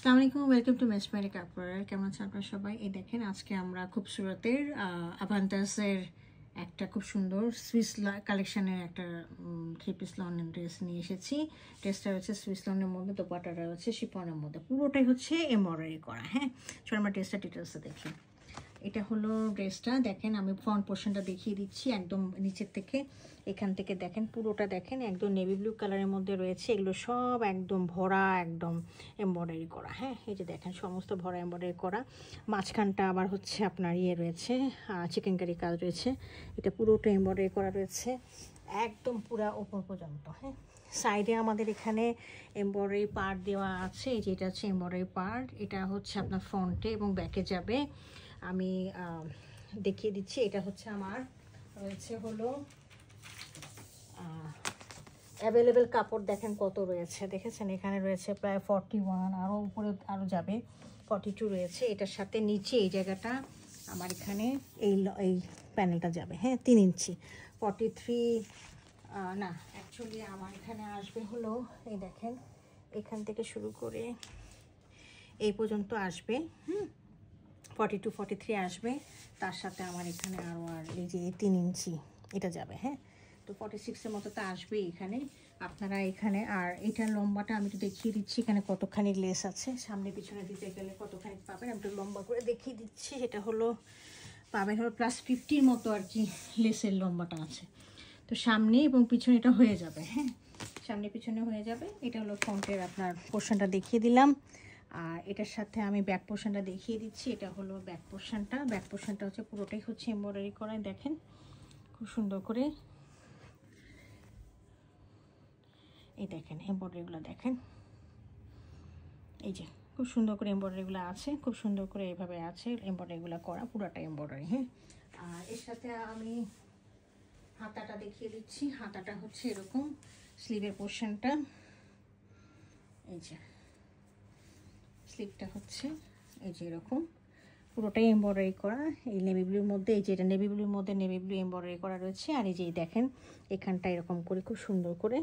আসসালামু আলাইকুম, welcome to মেসমেরি কাপড়। কেমন আছেন আপনারা সবাই? এই দেখেন, আজকে আমরা খুবসুরতের আভান্টাসের একটা খুব সুন্দর সুইস কালেকশনের একটা থ্রি পিস লনের ড্রেস নিয়ে এসেছি। ড্রেসটা হচ্ছে সুইস লনের মধ্যে, দোপাট্টাটা হচ্ছে শিফনের মধ্যে, পুরোটাই হচ্ছে এমব্রয়ডারি করা। হ্যাঁ, চলো আমরা ড্রেসটা ডিটেলসে দেখি। এটা হলো ড্রেসটা, দেখেন আমি ফ্রন্ট পোর্শনটা দেখিয়ে দিচ্ছি একদম নিচের থেকে। এখান থেকে দেখেন পুরোটা দেখেন একদম নেভি ব্লু কালারের মধ্যে রয়েছে। এগুলো সব একদম ভরা, একদম এমব্রয়ডারি করা। হ্যাঁ, এই যে দেখেন সমস্ত ভরা এমব্রয়ডারি করা। মাঝখানটা আবার হচ্ছে আপনার ইয়ে রয়েছে, চিকেন কারি কাজ রয়েছে। এটা পুরোটা এমব্রয়ডারি করা রয়েছে একদম পুরা ওপর পর্যন্ত। হ্যাঁ, সাইডে আমাদের এখানে এমব্রয়ডারি পার্ট দেওয়া আছে। এই যে এটা হচ্ছে এমব্রয়ডারি পার্ট, এটা হচ্ছে আপনার ফ্রন্টে এবং ব্যাকে যাবে। আমি দেখিয়ে দিচ্ছি। এটা হচ্ছে আমার রয়েছে হলো অ্যাভেলেবেল কাপড়, দেখেন কত রয়েছে, দেখেছেন এখানে রয়েছে প্রায় 41, আরও উপরে আরও যাবে 42 রয়েছে। এটার সাথে নিচে এই জায়গাটা আমার এখানে এই প্যানেলটা যাবে। হ্যাঁ, 3 ইঞ্চি 43 না, অ্যাকচুয়ালি আমার এখানে আসবে হলো এই দেখেন এখান থেকে শুরু করে এই পর্যন্ত আসবে। 42 43 আসবে। তার সাথে আমার এখানে আরও এই যে 3 ইঞ্চি এটা যাবে। হ্যাঁ, তো 46-এর মতো তো আসবে এখানে। আপনারা এখানে আর এটার লম্বাটা আমি একটু দেখিয়ে দিচ্ছি, এখানে কতখানি লেস আছে, সামনে পিছনে দিতে গেলে কতখানি পাবেন আমি একটু লম্বা করে দেখিয়ে দিচ্ছি। এটা হলো পাবেন হলো +50 মতো আর কি লেসের লম্বাটা আছে। তো সামনে এবং পিছনে এটা হয়ে যাবে। হ্যাঁ, সামনে পিছনে হয়ে যাবে। এটা হলো ফ্রন্টের আপনার পোর্শনটা দেখিয়ে দিলাম। আর এটার সাথে আমি ব্যাক পোর্শনটা দেখিয়ে দিচ্ছি। এটা হলো ব্যাক পোর্শনটা। ব্যাক পোর্শনটা হচ্ছে পুরোটাই হচ্ছে এমব্রয়ডারি করা, দেখেন খুব সুন্দর করে। এই দেখেন এমব্রয়ডারিগুলো দেখেন, এই যে খুব সুন্দর করে এমব্রয়ডারিগুলো আছে, খুব সুন্দর করে এইভাবে আছে এমব্রয়ডারিগুলো করা, পুরোটা এমব্রয়ডারি। হ্যাঁ, আর এর সাথে আমি হাতাটা দেখিয়ে দিচ্ছি। হাতাটা হচ্ছে এরকম, স্লিভের পোর্শনটা এই যে, স্লিভটা হচ্ছে এই যে এরকম, পুরোটাই এমব্রয়ডারি করা। এই নেভি ব্লুর মধ্যে, এই যে এটা নেভি ব্লুর মধ্যে নেভি ব্লু এমব্রয়ডারি করা রয়েছে। আর এই যে দেখেন এখানটা এরকম করে খুব সুন্দর করে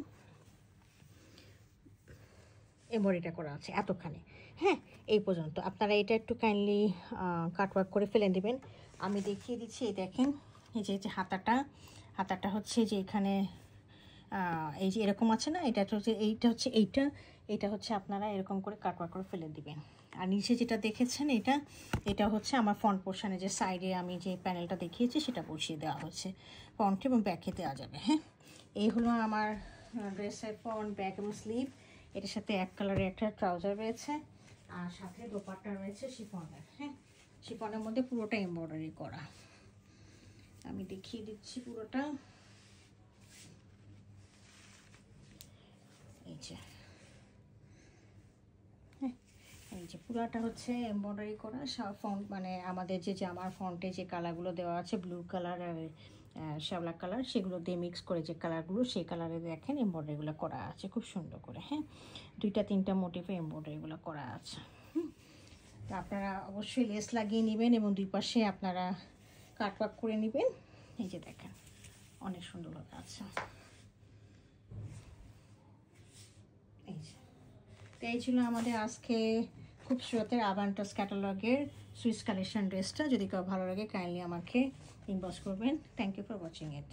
এমব্রয়ডারিটা করা আছে এতখানি। হ্যাঁ, এই পর্যন্ত। আপনারা এটা একটু কাইন্ডলি কাটওয়ার্ক করে ফেলে দেবেন। আমি দেখিয়ে দিচ্ছি। এই দেখেন এই যে হাতাটা হচ্ছে যে এখানে এই যে এরকম আছে না, এটা হচ্ছে এইটা হচ্ছে আপনারা এরকম করে কাটওয়ার্ক করে ফেলে দিবেন। আর নিচে যেটা দেখেছেন এটা হচ্ছে আমার ফ্রন্ট পোর্শনে, যে সাইডে আমি যে প্যানেলটা দেখিয়েছি সেটা বসিয়ে দেওয়া হচ্ছে, ফ্রন্ট এবং ব্যাকে দেওয়া যাবে। হ্যাঁ, এই হলো আমার ড্রেসের ফ্রন্ট, ব্যাক এবং স্লিভ। এটার সাথে এক কালারের একটা ট্রাউজার রয়েছে, আর সাথে দোপাট্টা রয়েছে শিফনের। হ্যাঁ, শিফনের মধ্যে পুরোটা এমব্রয়ডারি করা। আমি দেখিয়ে দিচ্ছি পুরোটা। এই যে পুরাটা হচ্ছে এমব্রয়ডারি করা। ফন্ট মানে আমাদের যে জামার ফন্টে যে কালারগুলো দেওয়া আছে, ব্লু কালার আর শ্যাওলা কালার, সেগুলো দিয়ে মিক্স করে যে কালারগুলো, সেই কালারে দেখেন এমব্রয়ডারিগুলো করা আছে খুব সুন্দর করে। হ্যাঁ, 2-3টা মোটিভে এমব্রয়ডারিগুলো করা আছে। তো আপনারা অবশ্যই লেস লাগিয়ে নেবেন এবং দুই পাশে আপনারা কাটওয়ার্ক করে নেবেন। এই যে দেখেন অনেক সুন্দরভাবে আছে। এই ছিল আমাদের আজকে খুবসুরতের আভান্টাস ক্যাটালগের সুইস কালেকশন ড্রেসটা। যদি কেউ ভালো লাগে কাইন্ডলি আমাকে ইনবক্স করবেন। Thank you for watching it.